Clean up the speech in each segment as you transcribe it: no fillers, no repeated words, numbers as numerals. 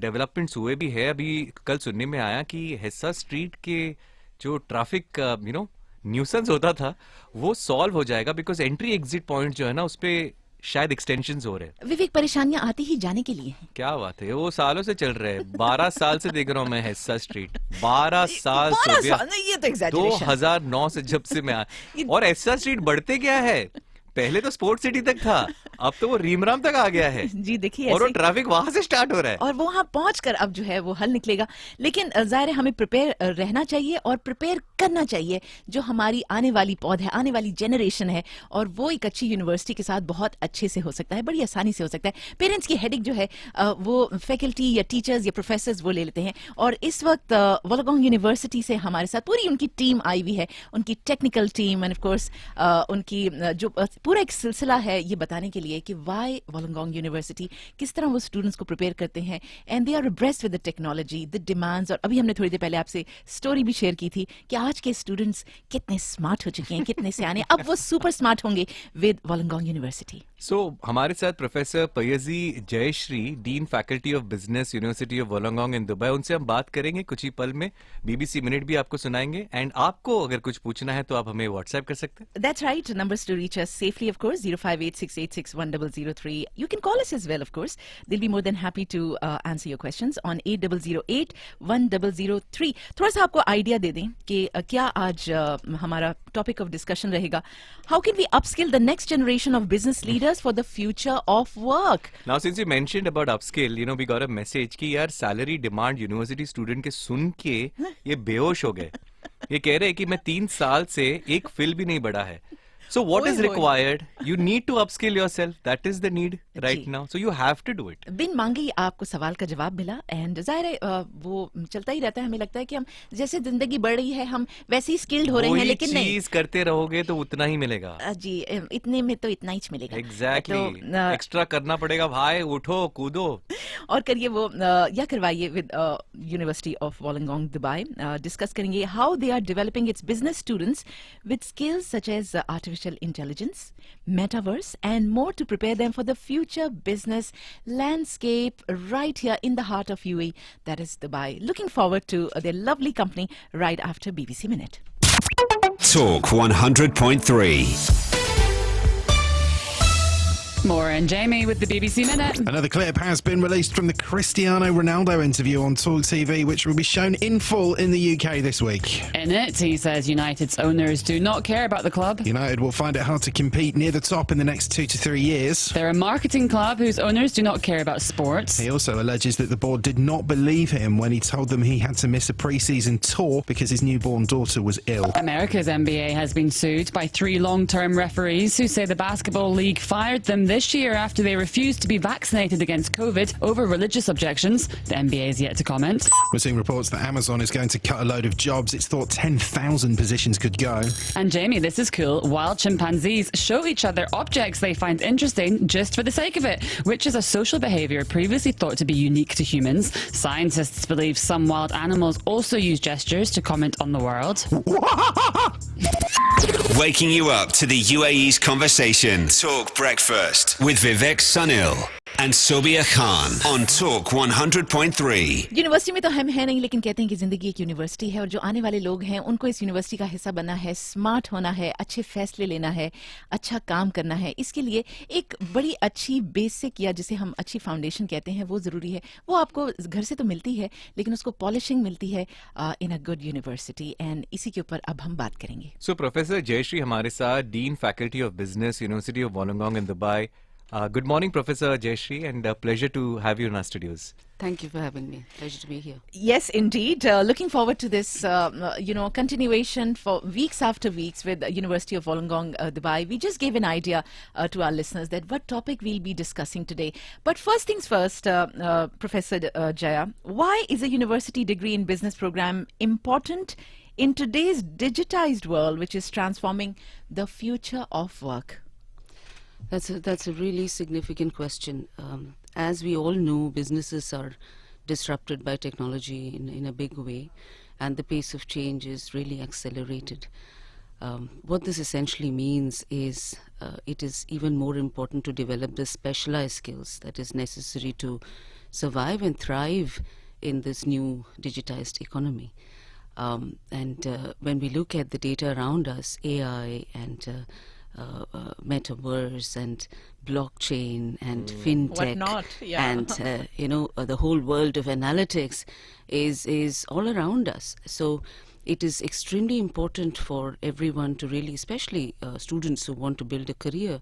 Developments हुए भी है। अभी कल सुनने में आया कि हिस्सा स्ट्रीट के जो ट्रैफिक न्यूसेंस होता था वो सॉल्व हो जाएगा, बिकॉज एंट्री एग्जिट पॉइंट जो है ना उस पे शायद एक्सटेंशंस हो रहे हैं। विवेक, परेशानियां आती ही जाने के लिए हैं। क्या बात है, वो सालों से चल रहे हैं। 12 साल से देख रहा हूँ मैं हिस्सा स्ट्रीट, 12 साल से हो 12 गया। साल नहीं, ये तो एग्जैजरेशन। 2009 से जब से मैं और हिस्सा स्ट्रीट बढ़ते क्या है, पहले तो स्पोर्ट्स सिटी तक था, अब तो वो रीमराम तक आ गया है। जी देखिए, और वो ट्रैफिक वहां से स्टार्ट हो रहा है और वो वहां पहुंचकर अब जो है वो हल निकलेगा। लेकिन जाहिर है हमें प्रिपेयर रहना चाहिए और प्रिपेयर करना चाहिए जो हमारी आने वाली पौध है, आने वाली जनरेशन है, और वो एक अच्छी यूनिवर्सिटी के साथ बहुत अच्छे से हो सकता है, बड़ी आसानी से हो सकता है। पेरेंट्स की हेडिक जो है वो फैकल्टी या टीचर्स या प्रोफेसर्स वो ले लेते हैं। और इस वक्त वोलोंगोंग यूनिवर्सिटी से हमारे साथ पूरी उनकी टीम आई हुई है, उनकी technical team, end of course उनकी जो पूरा एक सिलसिला है ये बताने के लिए कि वाई वोलोंगोंग यूनिवर्सिटी, किस तरह वो स्टूडेंट्स को प्रिपेयर करते हैं, and they are abreast with the technology, the demands. और अभी हमने थोड़ी देर पहले आपसे स्टोरी भी शेयर की थी कि आज के स्टूडेंट्स कितने स्मार्ट हो चुके हैं, कितने से आने, अब वो सुपर स्मार्ट होंगे विद वोलोंगोंग यूनिवर्सिटी। सो हमारे साथ professor Payyaji Jayashree, dean faculty of business, university of Wollongong in Dubai, उनसे हम बात करेंगे कुछ ही पल में। बीबीसी मिनट भी आपको सुनाएंगे, एंड आपको अगर कुछ पूछना है तो आप हमें व्हाट्सएप कर सकते हैं। That's right. Numbers to reach us safely, of course, 05868610003. You can call us as well, of course. They'll be more than happy to answer your questions on 8008-1003. थोड़ा सा आपको आइडिया दे दें कि क्या आज हमारा टॉपिक ऑफ डिस्कशन रहेगा, how can we upskill the next generation of business leaders for the future of work. Now since you mentioned about upskill, we got a message कि यार सैलरी डिमांड यूनिवर्सिटी स्टूडेंट के सुन के ये बेहोश हो गए। ये कह रहे हैं कि मैं 3 साल से एक फिल भी नहीं बढ़ा है। So what is required? You need to upskill yourself. That is the need right now. So you have to do it. बिन मांगे ही आपको सवाल का जवाब मिला, एंड जाहिर है वो चलता ही रहता है। हमें लगता है कि हम जैसे जिंदगी बढ़ रही है हम वैसे ही स्किल्ड हो रहे हैं, लेकिन नहीं, चीज करते रहोगे तो उतना ही मिलेगा। जी इतने में तो इतना ही मिलेगा। एग्जैक्टली, एक्स्ट्रा करना पड़ेगा भाई, उठो कूदो और करिए वो या करवाइए with university of Wollongong Dubai. Discuss करेंगे how they are developing its business students with skills such as artificial intelligence, metaverse, and more to prepare them for the future business landscape right here in the heart of UAE, that is Dubai. Looking forward to their lovely company right after BBC Minute. Talk 100.3. More and Jamie with the BBC Minute. Another clip has been released from the Cristiano Ronaldo interview on Talk TV, which will be shown in full in the UK this week. In it, he says United's owners do not care about the club. United will find it hard to compete near the top in the next 2 to 3 years. They're a marketing club whose owners do not care about sports. He also alleges that the board did not believe him when he told them he had to miss a pre-season tour because his newborn daughter was ill. America's NBA has been sued by 3 long-term referees who say the Basketball League fired them this year after they refused to be vaccinated against COVID over religious objections. The NBA is yet to comment. We're seeing reports that Amazon is going to cut a load of jobs. It's thought 10,000 positions could go. And Jamie, this is cool. Wild chimpanzees show each other objects they find interesting just for the sake of it, which is a social behaviour previously thought to be unique to humans. Scientists believe some wild animals also use gestures to comment on the world. Waking you up to the UAE's conversation. Talk Breakfast with Vivek Sunil and Sobia Khan on Talk 100.3. University में तो हम है नहीं, लेकिन कहते हैं कि जिंदगी एक यूनिवर्सिटी है, और जो आने वाले लोग हैं उनको इस यूनिवर्सिटी का हिस्सा बनना है, स्मार्ट होना है, अच्छे फैसले लेना है, अच्छा काम करना है। इसके लिए एक बड़ी अच्छी बेसिक, या जिसे हम अच्छी फाउंडेशन कहते हैं, वो जरूरी है। वो आपको घर से तो मिलती है, लेकिन उसको पॉलिशिंग मिलती है इन अ गुड यूनिवर्सिटी, एंड इसी के ऊपर अब हम बात करेंगे। सो प्रोफेसर जयश्री हमारे साथ, dean faculty of business, university of Wollongong in Dubai. Good morning, Professor Jayashree, and a pleasure to have you in our studios. Thank you for having me. Pleasure to be here. Yes, indeed. Looking forward to this, continuation for weeks after weeks with the University of Wollongong, Dubai. We just gave an idea to our listeners that what topic we'll be discussing today. But first things first, Professor Jaya, why is a university degree in business program important in today's digitized world, which is transforming the future of work? That's a really significant question. As we all know, businesses are disrupted by technology in a big way, and the pace of change is really accelerated. What this essentially means is it is even more important to develop the specialized skills that is necessary to survive and thrive in this new digitized economy. When we look at the data around us, AI and metaverse and blockchain and fintech Whatnot, yeah. and the whole world of analytics is all around us. So it is extremely important for everyone to really, especially students who want to build a career,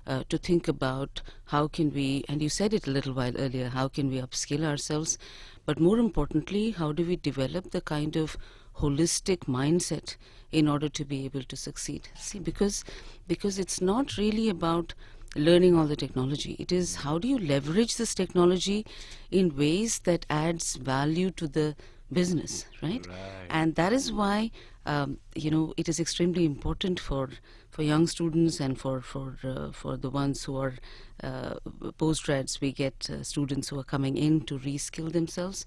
to think about how can we, and you said it a little while earlier, how can we upskill ourselves, but more importantly, how do we develop the kind of holistic mindset in order to be able to succeed? See, because it's not really about learning all the technology. It is how do you leverage this technology in ways that adds value to the business, right? And that is why it is extremely important for young students and for the ones who are postgrads. We get students who are coming in to reskill themselves,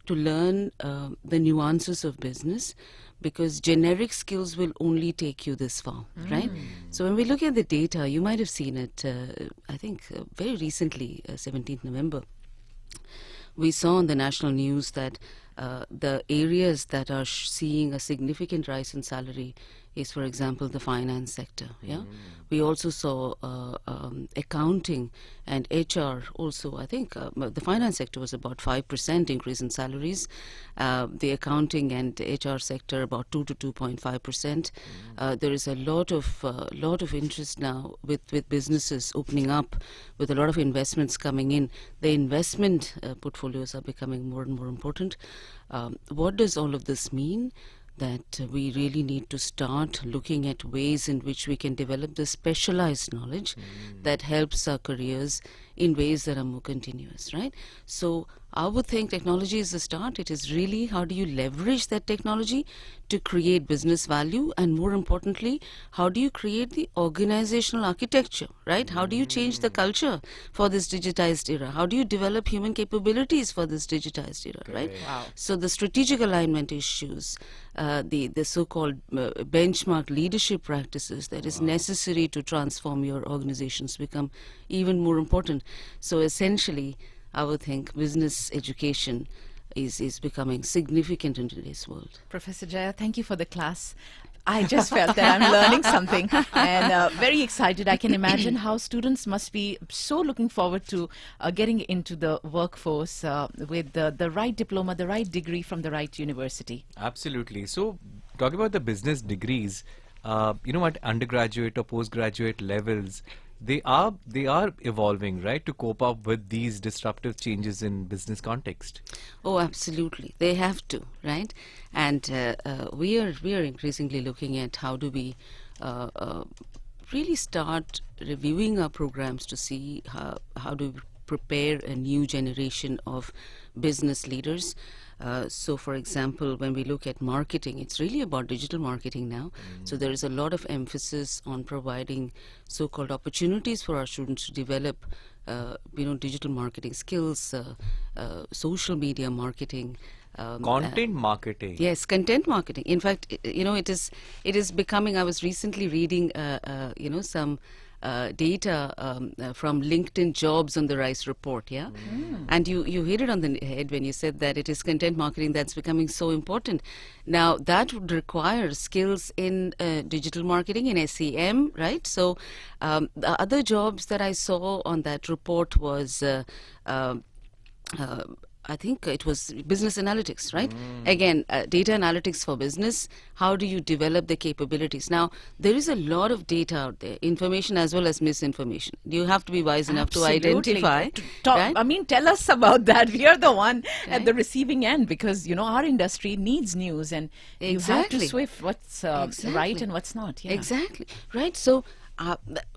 to learn the nuances of business, because generic skills will only take you this far, right? So when we look at the data, you might have seen it, I think very recently, 17th November, we saw on the national news that the areas that are seeing a significant rise in salary is, for example, the finance sector. Yeah, we also saw accounting and HR. Also, I think the finance sector was about 5% increase in salaries. The accounting and HR sector about 2 to 2.5%. There is a lot of interest now with businesses opening up, with a lot of investments coming in. The investment portfolios are becoming more and more important. What does all of this mean? That we really need to start looking at ways in which we can develop the specialized knowledge that helps our careers in ways that are more continuous, right? So I would think technology is the start. It is really how do you leverage that technology to create business value, and more importantly, how do you create the organizational architecture, right? How do you change the culture for this digitized era? How do you develop human capabilities for this digitized era, right? Wow. So the strategic alignment issues, the so-called benchmark leadership practices that is necessary to transform your organizations become even more important. So essentially, I would think business education is becoming significant in today's world. Professor Jaya, thank you for the class. I just felt that I'm learning something, and very excited. I can imagine how students must be so looking forward to getting into the workforce with the right diploma, the right degree from the right university. Absolutely. So, talking about the business degrees, at undergraduate or postgraduate levels, they are evolving, right, to cope up with these disruptive changes in business context. Oh, absolutely. They have to, right? And we are increasingly looking at how do we really start reviewing our programs to see how do we prepare a new generation of business leaders. So, for example, when we look at marketing, it's really about digital marketing now. So there is a lot of emphasis on providing so-called opportunities for our students to develop, digital marketing skills, social media marketing. Content marketing. Yes, content marketing. In fact, it is becoming. I was recently reading, some data from LinkedIn Jobs on the Rise report, yeah? And you hit it on the head when you said that it is content marketing that's becoming so important. Now, that would require skills in digital marketing, in SEM, right? So, the other jobs that I saw on that report was I think it was business analytics, right? Again, data analytics for business. How do you develop the capabilities? Now, there is a lot of data out there, information as well as misinformation. You have to be wise enough to Absolutely. identify. Right? I mean, tell us about that. We are the one at the receiving end, because, our industry needs news, and you have to Exactly. swift what's Exactly. right and what's not. Yeah. Exactly. Right. So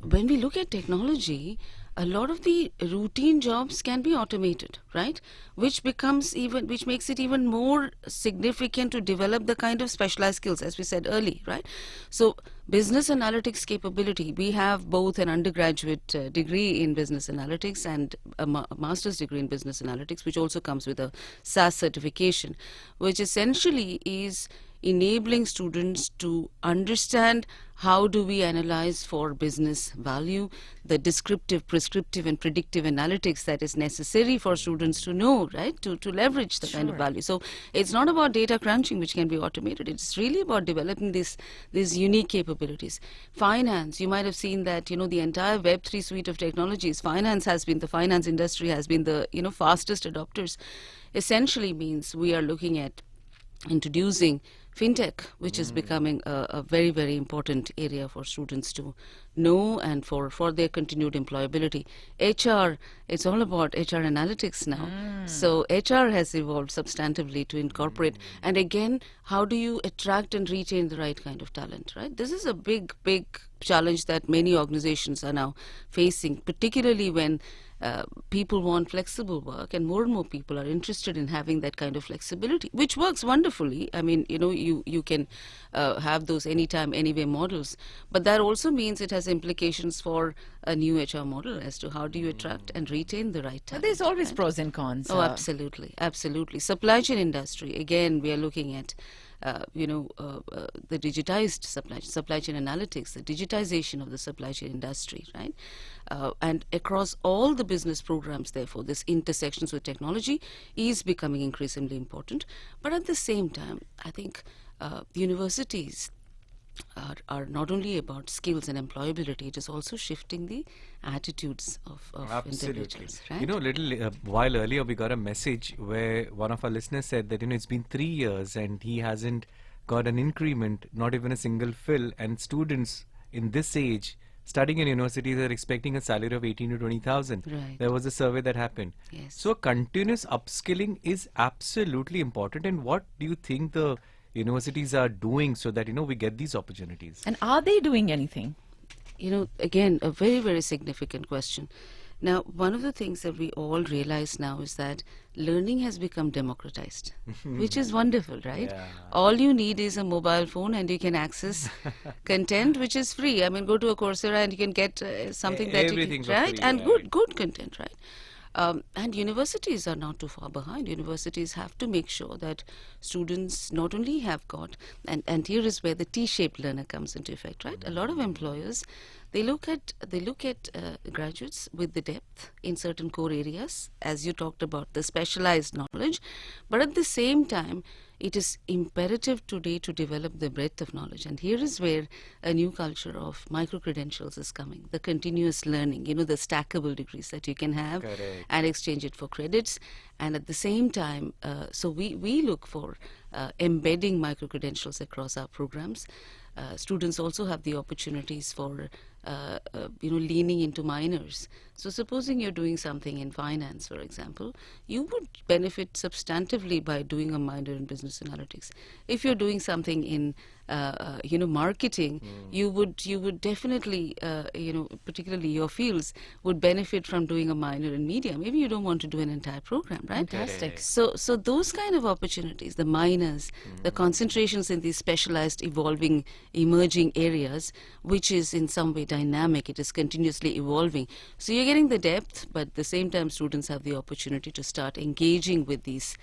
when we look at technology, a lot of the routine jobs can be automated, right? Which makes it even more significant to develop the kind of specialized skills, as we said earlier, right? So business analytics capability, we have both an undergraduate degree in business analytics and a master's degree in business analytics, which also comes with a SAS certification, which essentially is enabling students to understand how do we analyze for business value, the descriptive, prescriptive, and predictive analytics that is necessary for students to know, right, to leverage the kind of value. So it's not about data crunching, which can be automated. It's really about developing these unique capabilities. Finance, you might have seen that, the entire Web3 suite of technologies, the finance industry has been the, fastest adopters. Essentially means we are looking at introducing fintech, which is becoming a very, very important area for students to know and for their continued employability. HR, it's all about HR analytics now. So HR has evolved substantively to incorporate. And again, how do you attract and retain the right kind of talent, right? This is a big, big challenge that many organizations are now facing, particularly when people want flexible work, and more people are interested in having that kind of flexibility, which works wonderfully. I mean, you can have those anytime, anywhere models, but that also means it has implications for a new HR model as to how do you attract and retain the right But talent. there's always right? pros and cons. Oh, absolutely, absolutely. Supply chain industry, again, we are looking at the digitized supply chain analytics, the digitization of the supply chain industry, right? And across all the business programs, therefore, this intersections with technology is becoming increasingly important. But at the same time, I think universities are not only about skills and employability, it is also shifting the attitudes of Absolutely. individuals, right? Little while earlier we got a message where one of our listeners said that, it's been 3 years and he hasn't got an increment, not even a single fill, and students in this age studying in universities are expecting a salary of 18 to 20,000. Right. There was a survey that happened. Yes. So continuous upskilling is absolutely important. And what do you think the universities are doing so that, we get these opportunities? And are they doing anything? Again, a very, very significant question. Now, one of the things that we all realize now is that learning has become democratized, which is wonderful, right? Yeah. All you need is a mobile phone and you can access content which is free. I mean, go to a Coursera and you can get something that you Everything can, for right? free, And right. good content, right? And universities are not too far behind. Universities have to make sure that students not only have got, and here is where the T-shaped learner comes into effect, right? A lot of employers, they look at graduates with the depth in certain core areas, as you talked about, the specialized knowledge, but at the same time, it is imperative today to develop the breadth of knowledge. And here is where a new culture of micro-credentials is coming, the continuous learning, the stackable degrees that you can have Correct. and exchange it for credits. And at the same time, so we look for embedding micro-credentials across our programs. Students also have the opportunities for leaning into minors. So supposing you're doing something in finance, for example, you would benefit substantively by doing a minor in business analytics. If you're doing something in marketing, you would definitely particularly your fields would benefit from doing a minor in media. Maybe you don't want to do an entire program, right? Fantastic. So those kind of opportunities, the minors, the concentrations in these specialized, evolving, emerging areas, which is in some way dynamic, it is continuously evolving. So you're getting the depth, but at the same time, students have the opportunity to start engaging with these,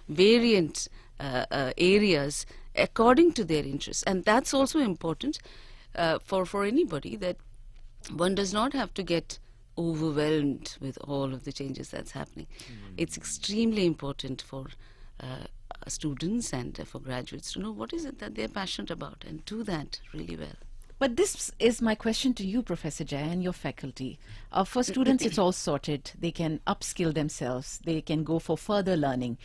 variant areas according to their interests. And that's also important for anybody, that one does not have to get overwhelmed with all of the changes that's happening. It's extremely important for students and for graduates to know what is it that they're passionate about and do that really well. But this is my question to you, Professor Jay, and your faculty. For students, it's all sorted. They can upskill themselves. They can go for further learning.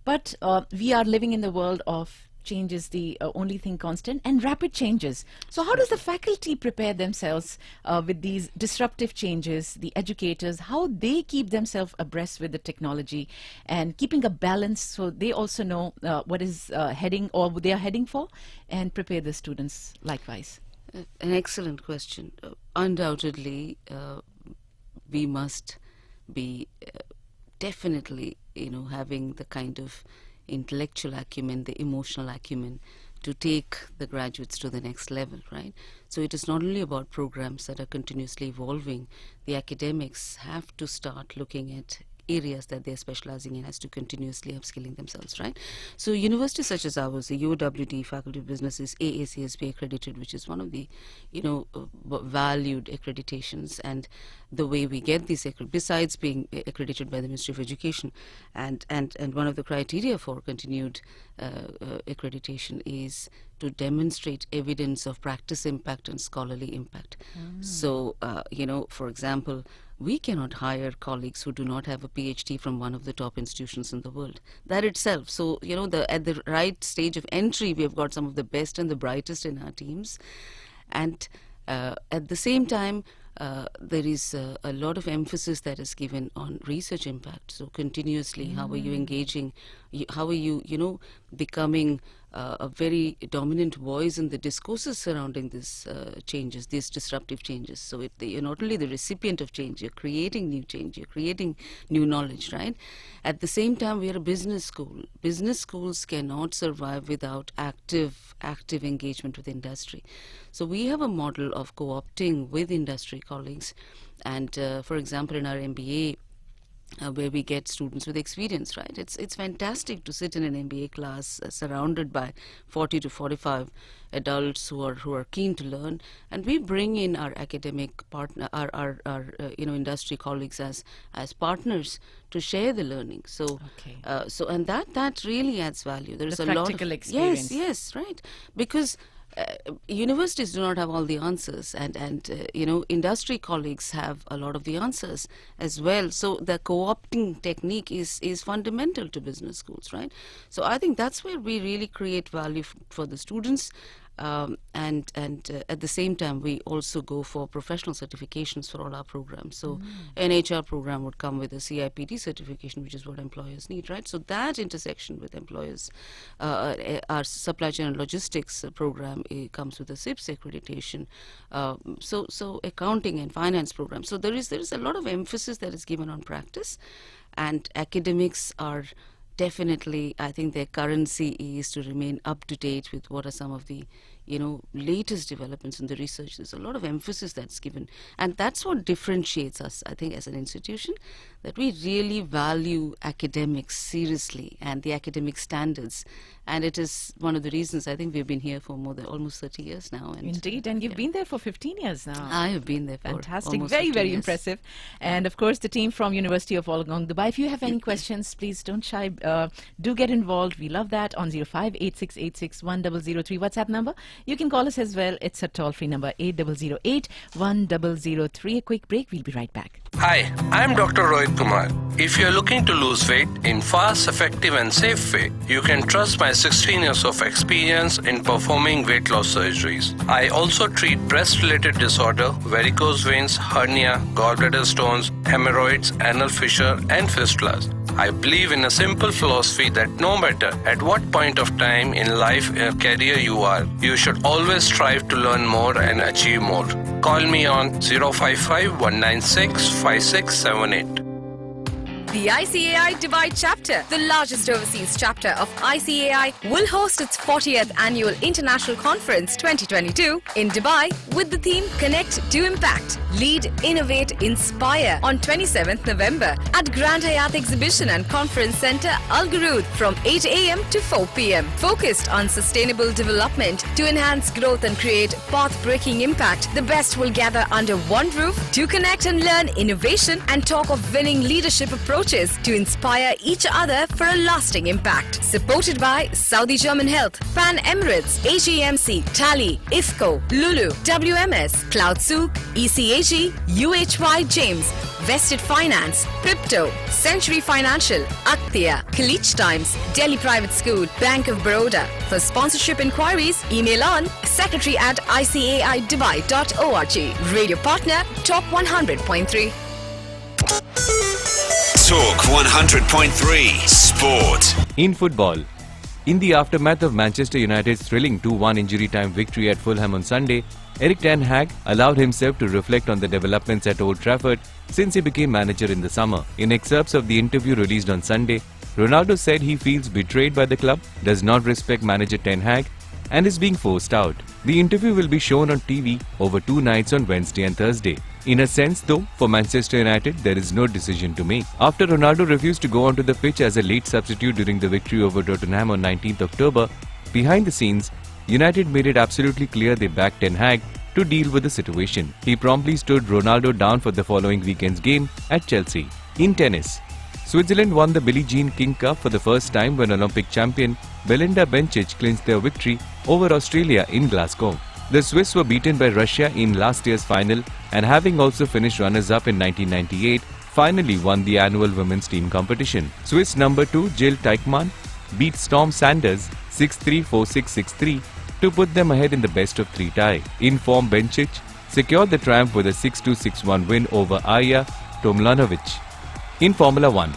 But we are living in the world of change is the only thing constant, and rapid changes. So how does the faculty prepare themselves with these disruptive changes, the educators, how they keep themselves abreast with the technology and keeping a balance so they also know what is heading or they are heading for, and prepare the students likewise? An excellent question. Undoubtedly, we must be definitely, having the kind of intellectual acumen, the emotional acumen to take the graduates to the next level, right? So it is not only about programs that are continuously evolving. The academics have to start looking at areas that they're specializing in as to continuously upskilling themselves, right? So universities such as ours, the UOWD Faculty of Business is AACSB accredited, which is one of the, valued accreditations, and the way we get these, besides being accredited by the Ministry of Education, and one of the criteria for continued accreditation is to demonstrate evidence of practice impact and scholarly impact. So, for example, we cannot hire colleagues who do not have a PhD from one of the top institutions in the world. That itself. So, at the right stage of entry, we have got some of the best and the brightest in our teams. And at the same time, there is a lot of emphasis that is given on research impact. So continuously, how are you engaging? How are you, becoming a very dominant voice in the discourses surrounding these changes, these disruptive changes? So you're not only the recipient of change, you're creating new change, you're creating new knowledge, right? At the same time, we are a business school. Business schools cannot survive without active engagement with industry. So we have a model of co-opting with industry colleagues, and for example, in our MBA, where we get students with experience, right? It's fantastic to sit in an MBA class surrounded by 40 to 45 adults who are keen to learn, and we bring in our academic partner, our industry colleagues as partners to share the learning. So, and that really adds value. There is a lot of practical experience. Yes, right, because universities do not have all the answers, and industry colleagues have a lot of the answers as well. So the co-opting technique is fundamental to business schools, right? So I think that's where we really create value for the students. And at the same time, we also go for professional certifications for all our programs. So an HR program would come with a CIPD certification, which is what employers need, right? So that intersection with employers, our supply chain and logistics program comes with a SIPS accreditation. So accounting and finance programs. So there is a lot of emphasis that is given on practice, and academics are definitely, I think their currency is to remain up to date with what are some of the latest developments in the research. There's a lot of emphasis that's given, and that's what differentiates us, I think, as an institution, that we really value academics seriously and the academic standards. And it is one of the reasons I think we've been here for more than almost 30 years now. And Indeed, and you've been there for 15 years now. I have been there for Fantastic, almost very, 15 very years. impressive. And of course, the team from University of Wollongong, Dubai. If you have any questions, please don't shy. Do get involved. We love that. On 0586861003 WhatsApp number. You can call us as well. It's a toll-free number, 8008-1003. A quick break. We'll be right back. Hi, I'm Dr. Rohit Kumar. If you're looking to lose weight in fast, effective and safe way, you can trust my 16 years of experience in performing weight loss surgeries. I also treat breast-related disorder, varicose veins, hernia, gallbladder stones, hemorrhoids, anal fissure and fistulas. I believe in a simple philosophy that no matter at what point of time in life or career you are, you should always strive to learn more and achieve more. Call me on 055-196-5678. The ICAI Dubai chapter, the largest overseas chapter of ICAI, will host its 40th annual International Conference 2022 in Dubai with the theme Connect to Impact, Lead, Innovate, Inspire on 27th November at Grand Hyatt Exhibition and Conference Centre, Al Ghurud from 8 a.m. to 4 p.m. Focused on sustainable development to enhance growth and create path-breaking impact. The best will gather under one roof to connect and learn innovation and talk of winning leadership approaches to inspire each other for a lasting impact. Supported by Saudi German Health, Pan Emirates, HEMC, Tally, IFCO, Lulu, WMS, Cloudsouk, ECAG, UHY James, Vested Finance, Crypto, Century Financial, Aktia, Kalich Times, Delhi Private School, Bank of Baroda. For sponsorship inquiries, email on secretary@icaidubai.org. Radio partner, Talk 100.3. Talk 100.3 Sport. In football, in the aftermath of Manchester United's thrilling 2-1 injury time victory at Fulham on Sunday, Erik ten Hag allowed himself to reflect on the developments at Old Trafford since he became manager in the summer. In excerpts of the interview released on Sunday, Ronaldo said he feels betrayed by the club, does not respect manager Ten Hag, and is being forced out. The interview will be shown on TV over 2 nights on Wednesday and Thursday. In a sense though, for Manchester United, there is no decision to make. After Ronaldo refused to go onto the pitch as a late substitute during the victory over Tottenham on 19th October, behind the scenes, United made it absolutely clear they backed Ten Hag to deal with the situation. He promptly stood Ronaldo down for the following weekend's game at Chelsea. In tennis, Switzerland won the Billie Jean King Cup for the first time when Olympic champion Belinda Bencic clinched their victory over Australia in Glasgow. The Swiss were beaten by Russia in last year's final and having also finished runners-up in 1998, finally won the annual women's team competition. Swiss number 2 Jill Teichmann beat Storm Sanders 6-3, 4-6, 6-3 to put them ahead in the best-of-3 tie. In form Bencic secured the triumph with a 6-2, 6-1 win over Aya Tomljanovic. In Formula 1,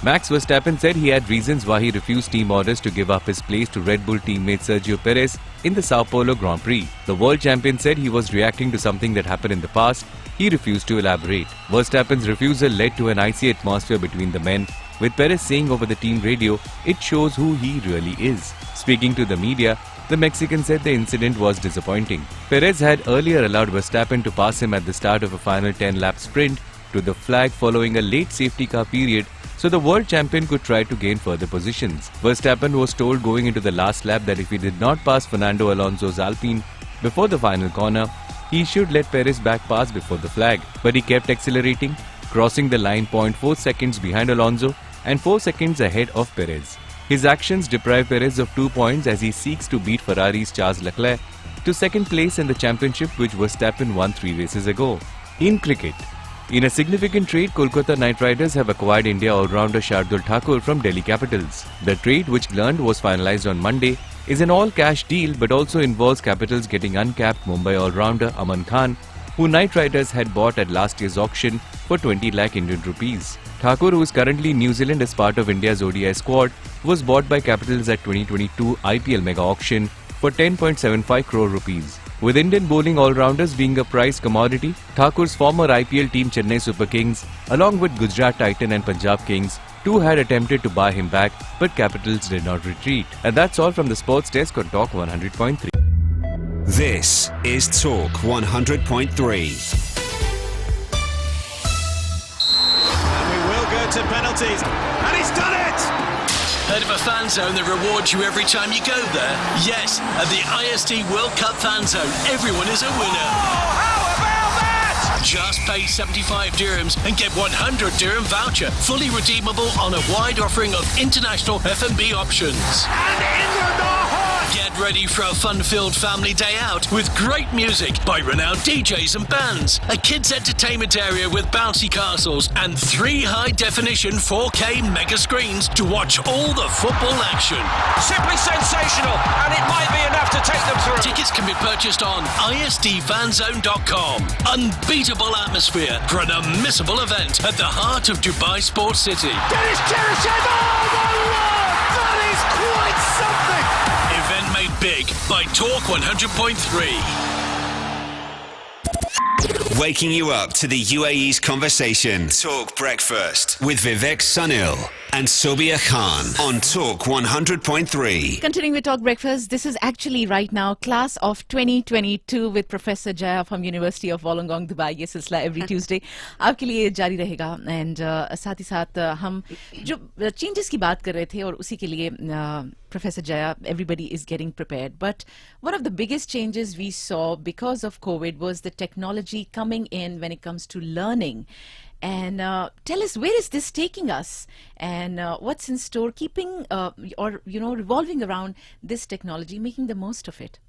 Max Verstappen said he had reasons why he refused team orders to give up his place to Red Bull teammate Sergio Perez in the Sao Paulo Grand Prix. The world champion said he was reacting to something that happened in the past. He refused to elaborate. Verstappen's refusal led to an icy atmosphere between the men, with Perez saying over the team radio, "It shows who he really is." Speaking to the media, the Mexican said the incident was disappointing. Perez had earlier allowed Verstappen to pass him at the start of a final 10-lap sprint to the flag following a late safety car period, so the world champion could try to gain further positions. Verstappen was told going into the last lap that if he did not pass Fernando Alonso's Alpine before the final corner, he should let Perez back pass before the flag. But he kept accelerating, crossing the line 0.4 seconds behind Alonso and 4 seconds ahead of Perez. His actions deprive Perez of 2 points as he seeks to beat Ferrari's Charles Leclerc to second place in the championship which Verstappen won 3 races ago. In cricket, in a significant trade, Kolkata Knight Riders have acquired India all-rounder Shardul Thakur from Delhi Capitals. The trade, which learned was finalized on Monday, is an all-cash deal but also involves Capitals getting uncapped Mumbai all-rounder Aman Khan, who Knight Riders had bought at last year's auction for 20 lakh Indian rupees. Thakur, who is currently in New Zealand as part of India's ODI squad, was bought by Capitals at 2022 IPL mega auction for 10.75 crore rupees. With Indian bowling all-rounders being a prized commodity, Thakur's former IPL team Chennai Super Kings, along with Gujarat Titan and Punjab Kings, too had attempted to buy him back, but Capitals did not retreat. And that's all from the Sports Desk on Talk 100.3. This is Talk 100.3. And we will go to penalties. And he's done it! Heard of a fan zone that rewards you every time you go there? Yes, at the IST World Cup fan zone, everyone is a winner. Oh, how about that? Just pay 75 dirhams and get 100 dirham voucher, fully redeemable on a wide offering of international F&B options. And in the heart! Get ready for a fun-filled family day out with great music by renowned DJs and bands, a kids' entertainment area with bouncy castles, and 3 high-definition 4K mega screens to watch all the football action. Simply sensational, and it might be enough to take them through. Tickets can be purchased on istvanzone.com. Unbeatable atmosphere for an unmissable event at the heart of Dubai Sports City. Dennis Cheryshev, oh my word! That is quite something! Event made big by Talk 100.3. Waking you up to the UAE's conversation. Talk Breakfast with Vivek Sunil and Sobia Khan on Talk 100.3. Continuing with Talk Breakfast, this is actually right now class of 2022 with Professor Jaya from University of Wollongong, Dubai. ये सिलसिला every Tuesday आपके लिए जारी रहेगा and साथ ही साथ हम जो changes की बात कर रहे थे और उसी के लिए Professor Jaya, everybody is getting prepared. But one of the biggest changes we saw because of COVID was the technology coming in when it comes to learning. And tell us, where is this taking us, and what's in store, keeping or revolving around this technology, making the most of it?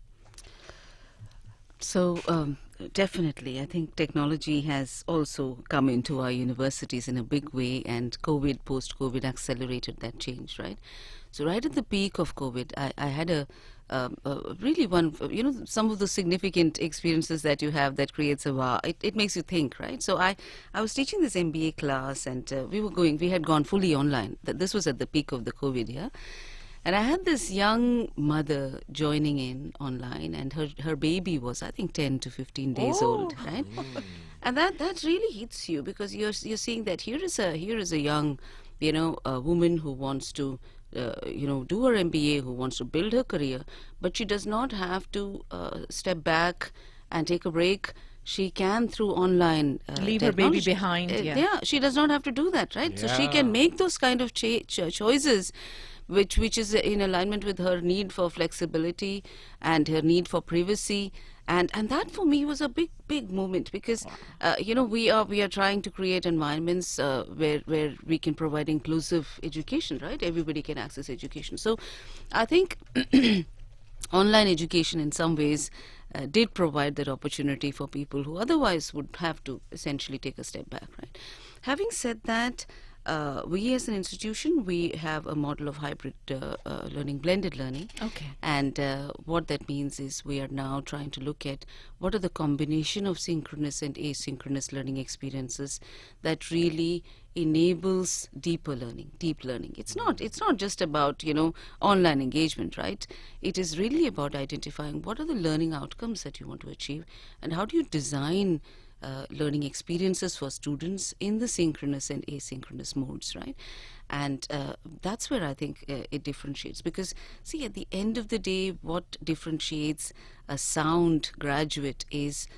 So definitely, I think technology has also come into our universities in a big way, and COVID, post-COVID accelerated that change, right? So right at the peak of COVID, I had a really one, some of the significant experiences that you have that creates a wow. It makes you think, right? So I was teaching this MBA class, and we had gone fully online. This was at the peak of the COVID, yeah? And I had this young mother joining in online, and her baby was, I think, 10 to 15 days old, right? And that really hits you, because you're seeing that here is a young, a woman who wants to do her MBA, who wants to build her career, but she does not have to step back and take a break she can through online Leave her baby technology. behind, yeah. Yeah, she does not have to do that, right? So she can make those kind of choices which is in alignment with her need for flexibility and her need for privacy. And that for me was a big moment, because we are trying to create environments where we can provide inclusive education, right? Everybody can access education. So I think online education in some ways did provide that opportunity for people who otherwise would have to essentially take a step back, right? Having said that, we as an institution, we have a model of hybrid learning, blended learning. Okay. And what that means is we are now trying to look at what are the combination of synchronous and asynchronous learning experiences that really enables deep learning. It's not just about online engagement, right? It is really about identifying what are the learning outcomes that you want to achieve, and how do you design learning experiences for students in the synchronous and asynchronous modes, right? And that's where I think it differentiates, because see, at the end of the day, what differentiates a sound graduate is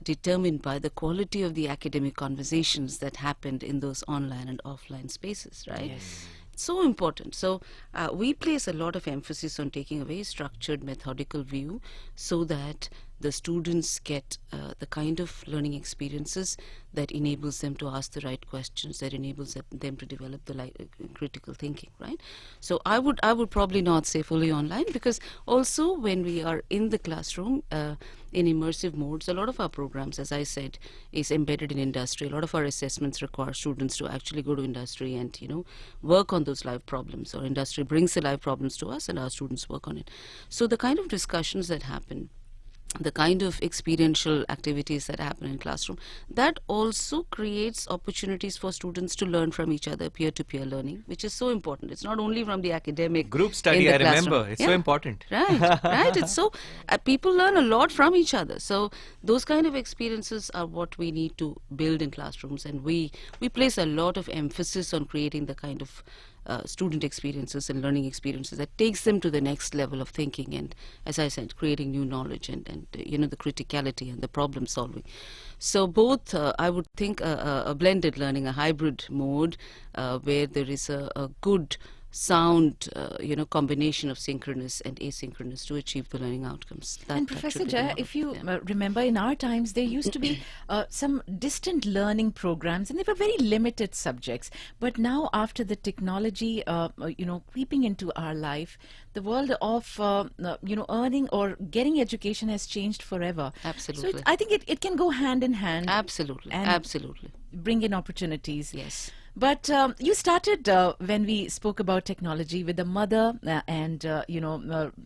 determined by the quality of the academic conversations that happened in those online and offline spaces, right? Yes. So important. So we place a lot of emphasis on taking a very structured, methodical view, so that the students get the kind of learning experiences that enables them to ask the right questions, that enables them to develop the critical thinking, right? So I would probably not say fully online, because also when we are in the classroom in immersive modes, a lot of our programs, as I said, is embedded in industry. A lot of our assessments require students to actually go to industry and work on those live problems, or industry brings the live problems to us and our students work on it. So the kind of discussions that happen, the kind of experiential activities that happen in classroom, that also creates opportunities for students to learn from each other, peer-to-peer learning, which is so important. It's not only from the academic Group study, in the I classroom. remember. It's so important. Right. It's so people learn a lot from each other. So those kind of experiences are what we need to build in classrooms, and we place a lot of emphasis on creating the kind of student experiences and learning experiences that takes them to the next level of thinking, and, as I said, creating new knowledge and the criticality and the problem solving. So both, I would think, a blended learning, a hybrid mode, where there is a good sound combination of synchronous and asynchronous to achieve the learning outcomes. And Professor Jaya, if you remember, in our times there used to be some distant learning programs, and they were very limited subjects. But now, after the technology creeping into our life, the world of earning or getting education has changed forever. Absolutely. So I think it can go hand in hand. Absolutely. And Absolutely. bring in opportunities. Yes. But you started when we spoke about technology with a mother and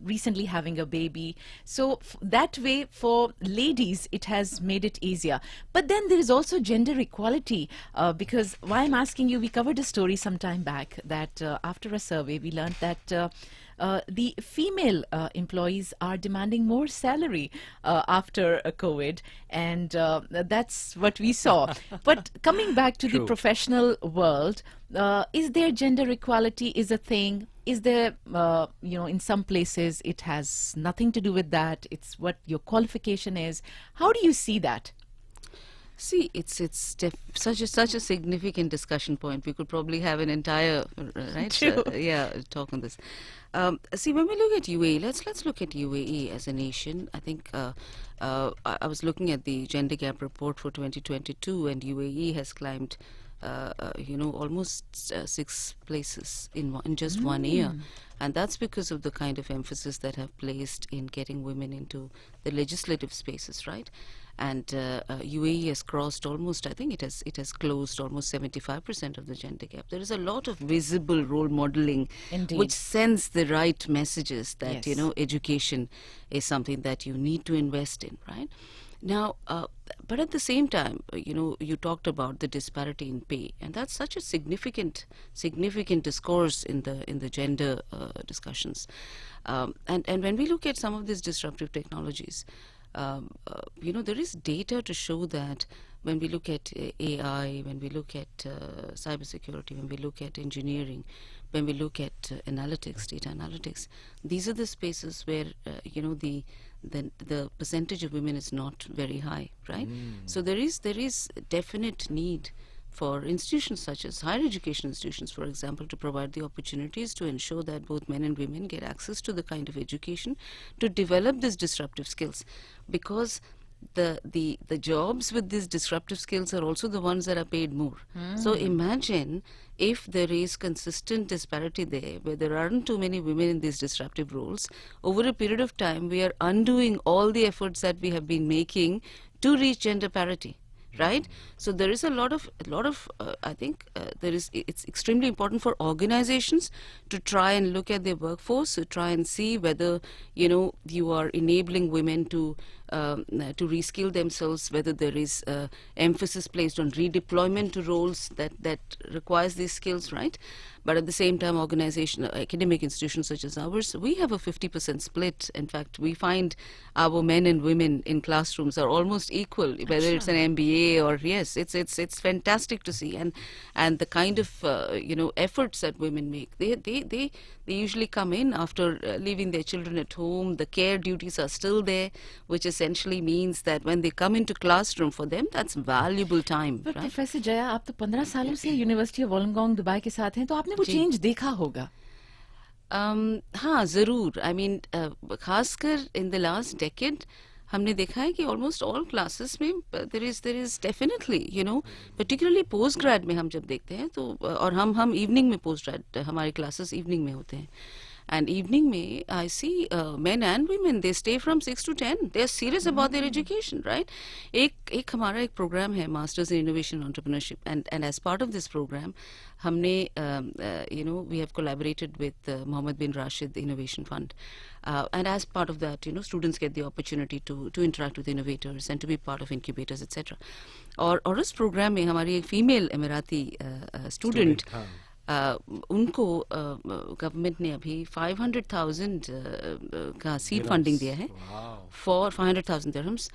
recently having a baby. So that way, for ladies, it has made it easier. But then there is also gender equality, because why I'm asking you, we covered a story some time back that after a survey we learned that the female employees are demanding more salary after COVID, and that's what we saw. But coming back to the professional world, is there gender equality is a thing? Is there, in some places it has nothing to do with that? It's what your qualification is. How do you see that? See, it's such a significant discussion point. We could probably have an entire talk on this. See, when we look at UAE, let's look at UAE as a nation. I think I was looking at the gender gap report for 2022, and UAE has climbed almost 6 places in just 1 year. And that's because of the kind of emphasis that have placed in getting women into the legislative spaces, right? And UAE has crossed almost, I think it has closed almost 75% of the gender gap. There is a lot of visible role modeling, Indeed, which sends the right messages that, yes, education is something that you need to invest in, right? Now, but at the same time, you talked about the disparity in pay, and that's such a significant discourse in the gender discussions. And when we look at some of these disruptive technologies, there is data to show that when we look at AI, when we look at cybersecurity, when we look at engineering, when we look at analytics, data analytics, these are the spaces where the percentage of women is not very high, right? So there is definite need for institutions such as higher education institutions, for example, to provide the opportunities to ensure that both men and women get access to the kind of education to develop these disruptive skills, because the jobs with these disruptive skills are also the ones that are paid more. So imagine if there is consistent disparity there, where there aren't too many women in these disruptive roles, over a period of time we are undoing all the efforts that we have been making to reach gender parity. Right, so there is a lot of I think it's extremely important for organizations to try and look at their workforce, to try and see whether you are enabling women to reskill themselves, whether there is emphasis placed on redeployment to roles that requires these skills, right? But at the same time, academic institutions such as ours, we have a 50% split. In fact, we find our men and women in classrooms are almost equal, whether it's an MBA or yes, it's fantastic to see, and the kind of efforts that women make. They usually come in after leaving their children at home. The care duties are still there, which essentially means that when they come into classroom, for them that's valuable time. But right? Professor Jaya, आप तो 15 सालों से university of Wollongong Dubai के साथ हैं, तो आपने वो चेंज देखा होगा. हाँ, जरूर. I mean, खासकर in the last decade हमने देखा है कि almost all classes में there is definitely, particularly post grad में हम जब देखते हैं तो, और हम evening में post grad, हमारे classes evening में होते हैं. And evening में I see men and women, they stay from 6 to 10. They are serious about their education, right? एक हमारा एक program है, Masters in Innovation Entrepreneurship, and as part of this program, हमने we have collaborated with Mohammed bin Rashid Innovation Fund, and as part of that, students get the opportunity to interact with innovators and to be part of incubators, etc. और उस program में हमारी एक female Emirati student उनको government ने अभी 500,000 का seed funding दिया है, for 500,000 dirhams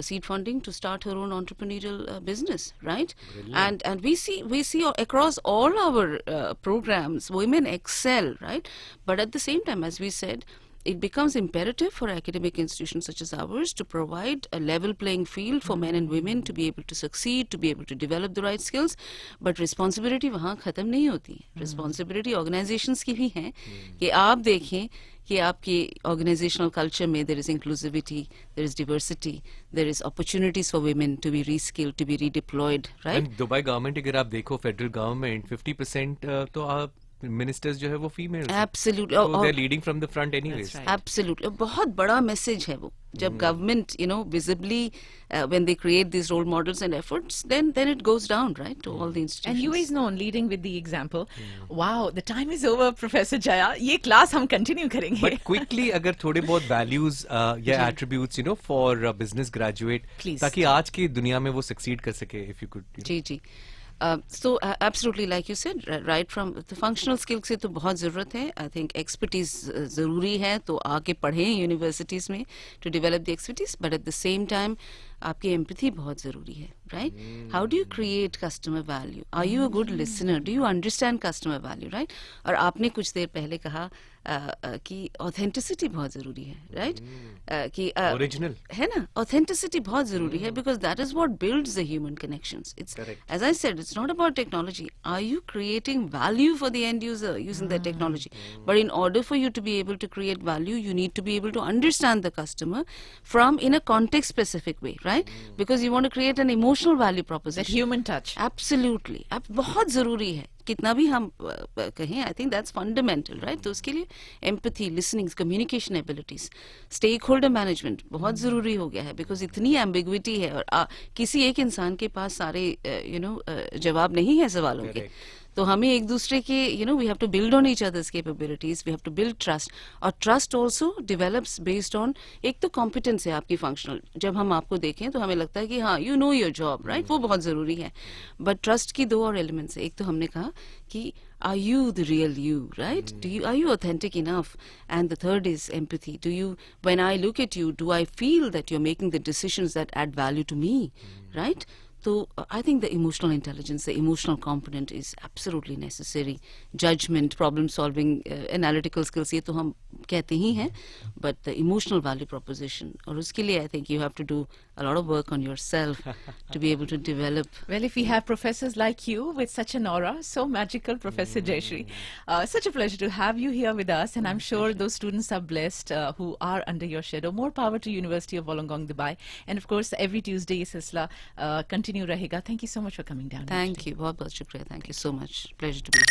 seed funding to start her own entrepreneurial business, right? And we see across all our programs women excel, right? But at the same time, as we said, it becomes imperative for academic institutions such as ours to provide a level playing field for men and women to be able to succeed, to be able to develop the right skills. But responsibility वहाँ खत्म नहीं होती. Responsibility organizations की भी है कि आप देखें कि आपके organizational culture में there is inclusivity, there is diversity, there is opportunities for women to be reskilled, to be redeployed, right? And Dubai government अगर आप देखो federal government 50% तो आप मिनिस्टर्स जो है वो female, absolutely, they are leading from the front anyways. Absolutely, बहुत बड़ा मैसेज है वो. जब government visibly when they create these role models and efforts, then it goes down, right, to all the institutions. And UAE is known leading with the example. Wow, the time is over, Professor Jaya. ये class हम continue करेंगे. But quickly अगर थोड़े बहुत values या attributes for business graduate, ताकि आज की दुनिया में वो succeed कर सके, if you could. Ji. So absolutely, like you said, right from the functional skills से तो बहुत ज़रूरत है. I think expertise ज़रूरी है, तो आके पढ़ें universities में to develop the expertise. But at the same time, आपकी empathy बहुत ज़रूरी है, right? How do you create customer value? Are you a good listener? Do you understand customer value, right? और आपने कुछ देर पहले कहा कि authenticity बहुत ज़रूरी है, right? कि original है ना, authenticity बहुत ज़रूरी है, because that is what builds the human connections. It's correct. As I said, it's not about technology. Are you creating value for the end user using that technology? But in order for you to be able to create value, you need to be able to understand the customer in a context specific way, right? Because you want to create an emotional value proposition. That human touch. Absolutely. बहुत ज़रूरी है. कितना भी हम कहें, I think that's fundamental, right? तो उसके लिए empathy, listening, communication abilities, stakeholder management बहुत ज़रूरी हो गया है, because इतनी ambiguity है और किसी एक इंसान के पास सारे जवाब नहीं है सवालों के. तो हमें एक दूसरे के we have to build on each other's capabilities, we have to build trust, और trust also develops based on एक तो competence है आपकी functional. जब हम आपको देखें तो हमें लगता है कि हाँ, you know your job, right? वो बहुत ज़रूरी है. But trust की दो और elements है. एक तो हमने कहा कि are you the real you, right? Are you authentic enough? And the third is empathy. When I look at you, do I feel that you're making the decisions that add value to me, right? So I think the emotional intelligence, the emotional component is absolutely necessary. Judgment, problem solving, analytical skills, ये तो हम कहते ही हैं, but the emotional value proposition, और उसके लिए I think you have to do a lot of work on yourself to be able to develop. Well, if we have professors like you with such an aura, so magical, Professor Jayashree. Such a pleasure to have you here with us, and I'm sure those students are blessed who are under your shadow. More power to University of Wollongong, Dubai. And of course, every Tuesday, ये सिलसिला continue रहेगा. Thank you so much for coming down. Thank you. बहुत बहुत शुक्रिया. Thank you so much. Pleasure to be here.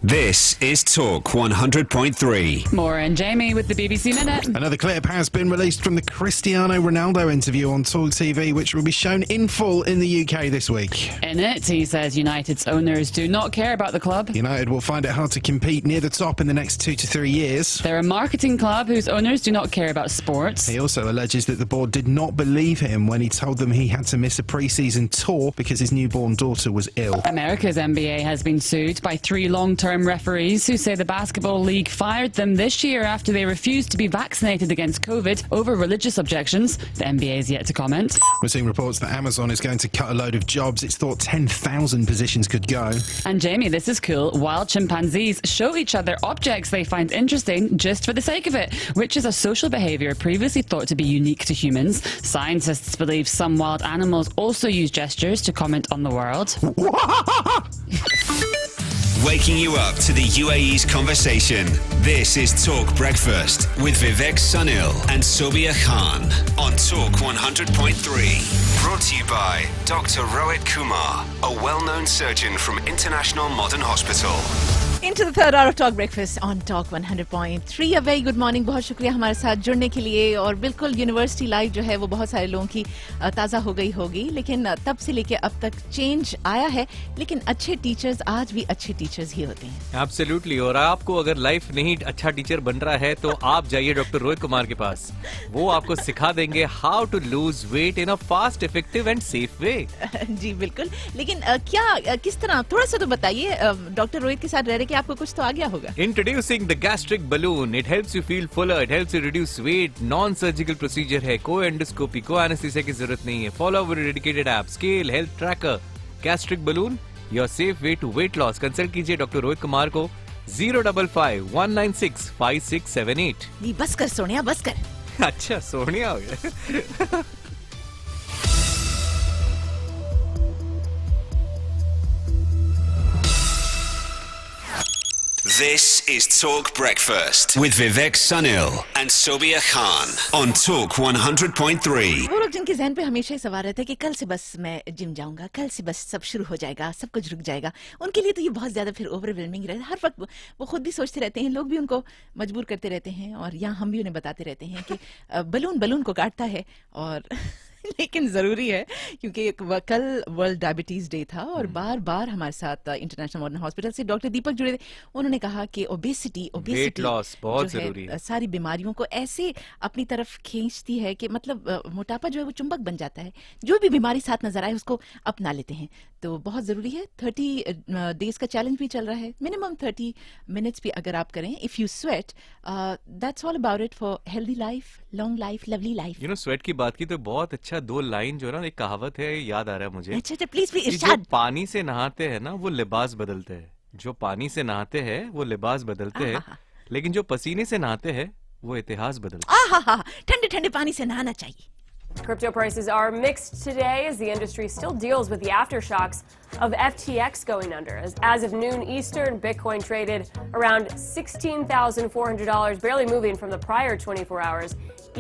This is Talk 100.3. Maura and Jamie with the BBC Minute. Another clip has been released from the Cristiano Ronaldo interview on Talk TV, which will be shown in full in the UK this week. In it, he says United's owners do not care about the club. United will find it hard to compete near the top in the next 2 to 3 years. They're a marketing club whose owners do not care about sports. He also alleges that the board did not believe him when he told them he had to miss a pre-season tour because his newborn daughter was ill. America's NBA has been sued by 3 long-term referees who say the Basketball League fired them this year after they refused to be vaccinated against COVID over religious objections. The NBA is yet to comment. We're seeing reports that Amazon is going to cut a load of jobs. It's thought 10,000 positions could go. And Jamie, this is cool. Wild chimpanzees show each other objects they find interesting just for the sake of it, which is a social behaviour previously thought to be unique to humans. Scientists believe some wild animals also use gestures to comment on the world. Waking you up to the UAE's conversation. This is Talk Breakfast with Vivek Sunil and Sobia Khan on Talk 100.3. Brought to you by Dr. Rohit Kumar, a well-known surgeon from International Modern Hospital. Into the third hour of Talk Breakfast on Talk 100.3. A very good morning. बहुत शुक्रिया हमारे साथ जुड़ने के लिए. और बिल्कुल university life जो है वो बहुत सारे लोगों की ताज़ा हो गई होगी, लेकिन तब से लेके अब तक चेंज आया है. लेकिन अच्छे टीचर्स आज भी अच्छे टीचर्स ही होते हैं. एब्सोल्युटली. और आपको अगर लाइफ नहीं अच्छा टीचर बन रहा है तो आप जाइए डॉक्टर रोहित कुमार के पास. वो आपको सिखा देंगे how to lose weight in a fast, effective and safe way. जी बिल्कुल. लेकिन क्या किस तरह, थोड़ा सा तो बताइए. डॉक्टर रोहित के साथ रह रहे कि आपको कुछ तो आ गया होगा. Introducing the gastric balloon. It helps you feel fuller. It helps you reduce weight. Non-surgical procedure है. कोई endoscopy, कोई anesthesia की जरूरत नहीं है. Follow our dedicated app. Scale Health Tracker. Gastric balloon. Your safe way to weight loss. Consult कीजिए doctor Rohit Kumar को 055-196-5678. नहीं बस कर सोनिया, बस कर. अच्छा सोनिया हो गया. This is Talk Breakfast with Vivek Sunil and Sobia Khan on Talk 100.3. वो लोग जिनके ज़हन पे हमेशा ही सवाल रहता है कि कल से बस मैं जिम जाऊंगा, कल से बस सब शुरू हो जाएगा, सब कुछ रुक जाएगा, उनके लिए तो ये बहुत ज्यादा फिर ओवरवेलमिंग रहता है. हर वक्त वो खुद भी सोचते रहते हैं, लोग भी उनको मजबूर करते रहते हैं, और यहाँ हम भी उन्हें बताते रहते हैं कि बलून बलून को काटता है. और लेकिन जरूरी है क्योंकि कल वर्ल्ड डायबिटीज डे था, और बार बार हमारे साथ इंटरनेशनल मॉडर्न हॉस्पिटल से डॉक्टर दीपक जुड़े थे. उन्होंने कहा कि ओबेसिटी वेट लॉस बहुत जरूरी है. सारी बीमारियों को ऐसे अपनी तरफ खींचती है कि मतलब मोटापा जो है वो चुंबक बन जाता है. जो भी बीमारी साथ नजर आए उसको अपना लेते हैं. तो बहुत जरूरी है. 30 डेज का चैलेंज भी चल रहा है. मिनिमम 30 मिनट्स भी अगर आप करें, if you sweat, that's all about it for healthy life, long life, lovely life. You know sweat की बात की तो बहुत अच्छा 2 लाइन जो है ना, एक कहावत है, याद आ रहा है मुझे. अच्छा प्लीज प्लीज जो इरशाद. पानी से नहाते हैं ना वो लिबास बदलते हैं. जो पानी से नहाते हैं वो लिबास बदलते हैं, लेकिन जो पसीने से नहाते हैं वो इतिहास बदलते हैं. ठंडे ठंडे पानी से नहाना चाहिए. Crypto prices are mixed today as the industry still deals with the aftershocks of FTX going under. As of noon Eastern, Bitcoin traded around $16,400, barely moving from the prior 24 hours.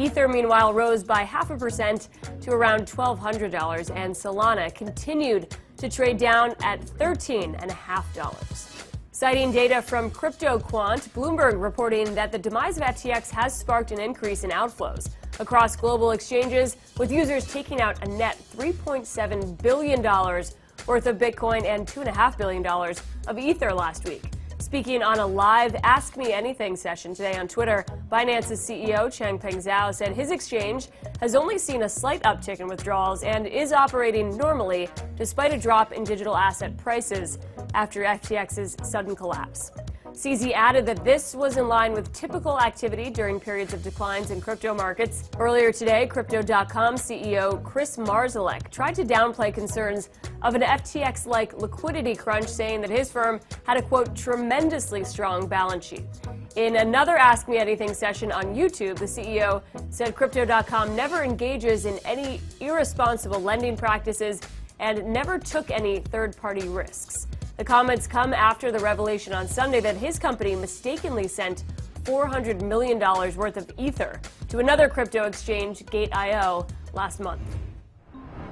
Ether, meanwhile, rose by 0.5% to around $1,200, and Solana continued to trade down at $13.50. Citing data from CryptoQuant, Bloomberg reporting that the demise of FTX has sparked an increase in outflows across global exchanges, with users taking out a net $3.7 billion worth of Bitcoin and $2.5 billion of Ether last week. Speaking on a live Ask Me Anything session today on Twitter, Binance's CEO Changpeng Zhao said his exchange has only seen a slight uptick in withdrawals and is operating normally despite a drop in digital asset prices after FTX's sudden collapse. CZ added that this was in line with typical activity during periods of declines in crypto markets. Earlier today, Crypto.com CEO Chris Marszalek tried to downplay concerns of an FTX-like liquidity crunch, saying that his firm had a, quote, tremendously strong balance sheet. In another Ask Me Anything session on YouTube, the CEO said Crypto.com never engages in any irresponsible lending practices and never took any third-party risks. The comments come after the revelation on Sunday that his company mistakenly sent $400 million worth of Ether to another crypto exchange, Gate.io, last month.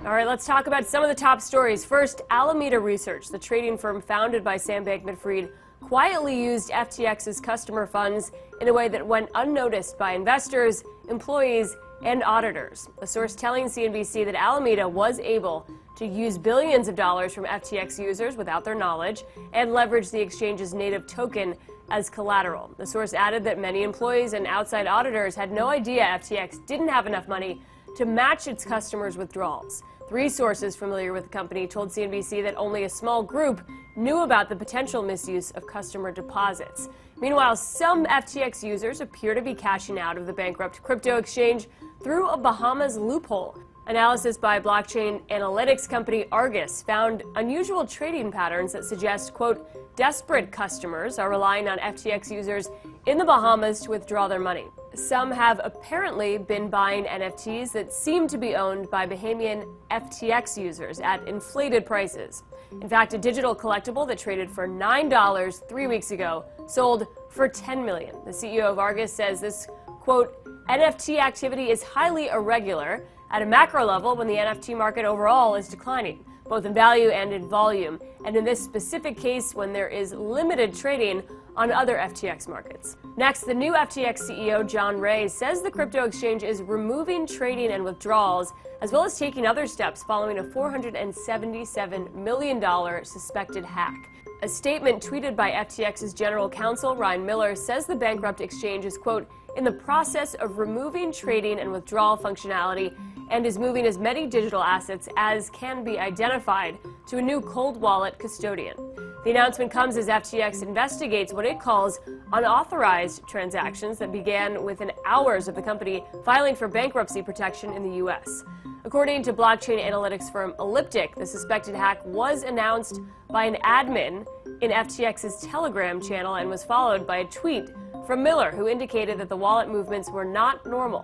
All right, let's talk about some of the top stories. First, Alameda Research, the trading firm founded by Sam Bankman-Fried, quietly used FTX's customer funds in a way that went unnoticed by investors, employees, and auditors. A source telling CNBC that Alameda was able to use billions of dollars from FTX users without their knowledge and leverage the exchange's native token as collateral. The source added that many employees and outside auditors had no idea FTX didn't have enough money to match its customers' withdrawals. 3 sources familiar with the company told CNBC that only a small group knew about the potential misuse of customer deposits. Meanwhile, some FTX users appear to be cashing out of the bankrupt crypto exchange through a Bahamas loophole. Analysis by blockchain analytics company Argus found unusual trading patterns that suggest, quote, desperate customers are relying on FTX users in the Bahamas to withdraw their money. Some have apparently been buying NFTs that seem to be owned by Bahamian FTX users at inflated prices. In fact, a digital collectible that traded for $9 3 weeks ago sold for $10 million. The CEO of Argus says this, quote, NFT activity is highly irregular at a macro level when the NFT market overall is declining, both in value and in volume, and in this specific case when there is limited trading on other FTX markets. Next, the new FTX CEO, John Ray, says the crypto exchange is removing trading and withdrawals, as well as taking other steps following a $477 million suspected hack. A statement tweeted by FTX's general counsel, Ryan Miller, says the bankrupt exchange is, quote, in the process of removing trading and withdrawal functionality and is moving as many digital assets as can be identified to a new cold wallet custodian. The announcement comes as FTX investigates what it calls unauthorized transactions that began within hours of the company filing for bankruptcy protection in the U.S. According to blockchain analytics firm Elliptic, the suspected hack was announced by an admin in FTX's Telegram channel and was followed by a tweet from Miller, who indicated that the wallet movements were not normal.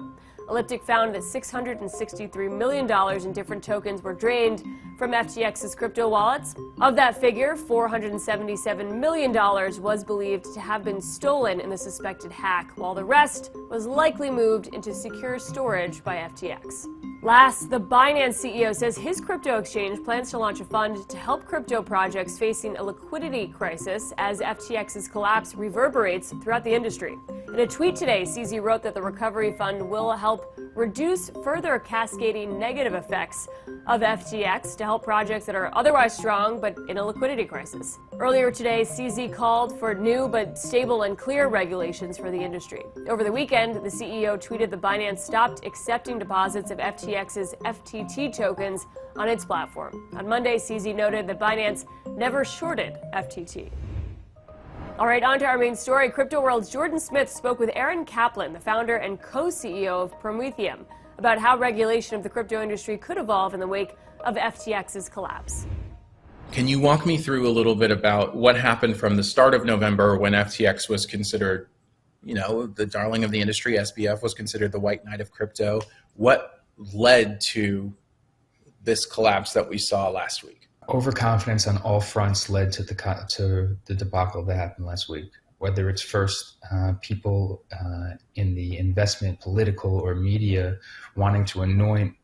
Elliptic found that $663 million in different tokens were drained from FTX's crypto wallets. Of that figure, $477 million was believed to have been stolen in the suspected hack, while the rest was likely moved into secure storage by FTX. Last, the Binance CEO says his crypto exchange plans to launch a fund to help crypto projects facing a liquidity crisis as FTX's collapse reverberates throughout the industry. In a tweet today, CZ wrote that the recovery fund will help reduce further cascading negative effects of FTX to help projects that are otherwise strong but in a liquidity crisis. Earlier today, CZ called for new but stable and clear regulations for the industry. Over the weekend, the CEO tweeted that Binance stopped accepting deposits of FTX's FTT tokens on its platform. On Monday, CZ noted that Binance never shorted FTT. All right, on to our main story. Crypto World's Jordan Smith spoke with Aaron Kaplan, the founder and co-CEO of Prometheum, about how regulation of the crypto industry could evolve in the wake of FTX's collapse. Can you walk me through a little bit about what happened from the start of November when FTX was considered, the darling of the industry, SBF was considered the white knight of crypto? What led to this collapse that we saw last week? Overconfidence on all fronts led to the debacle that happened last week. Whether it's first people in the investment, political, or media wanting to anoint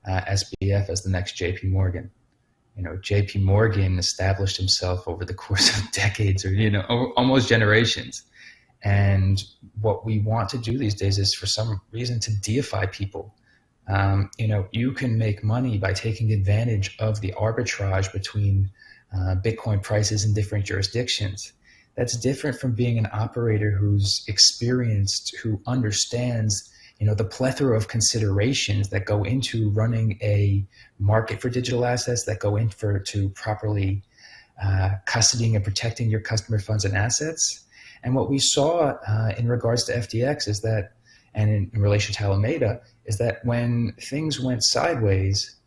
SBF as the next J.P. Morgan. J.P. Morgan established himself over the course of decades or almost generations. And what we want to do these days is for some reason to deify people. You can make money by taking advantage of the arbitrage between Bitcoin prices in different jurisdictions. That's different from being an operator who's experienced, who understands, the plethora of considerations that go into running a market for digital assets, that go to properly custodying and protecting your customer funds and assets. And what we saw in regards to FTX is that, and in relation to Alameda, is that when things went sideways,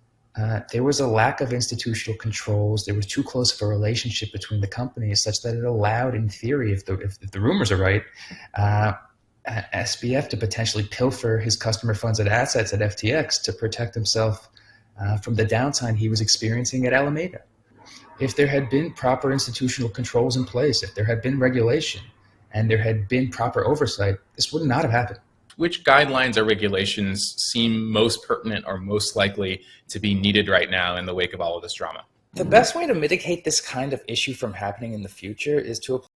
there was a lack of institutional controls. There was too close of a relationship between the companies such that it allowed, in theory, if the rumors are right, SBF to potentially pilfer his customer funds and assets at FTX to protect himself from the downtime he was experiencing at Alameda. If there had been proper institutional controls in place, if there had been regulation, and there had been proper oversight, this would not have happened. Which guidelines or regulations seem most pertinent or most likely to be needed right now in the wake of all of this drama? The best way to mitigate this kind of issue from happening in the future is to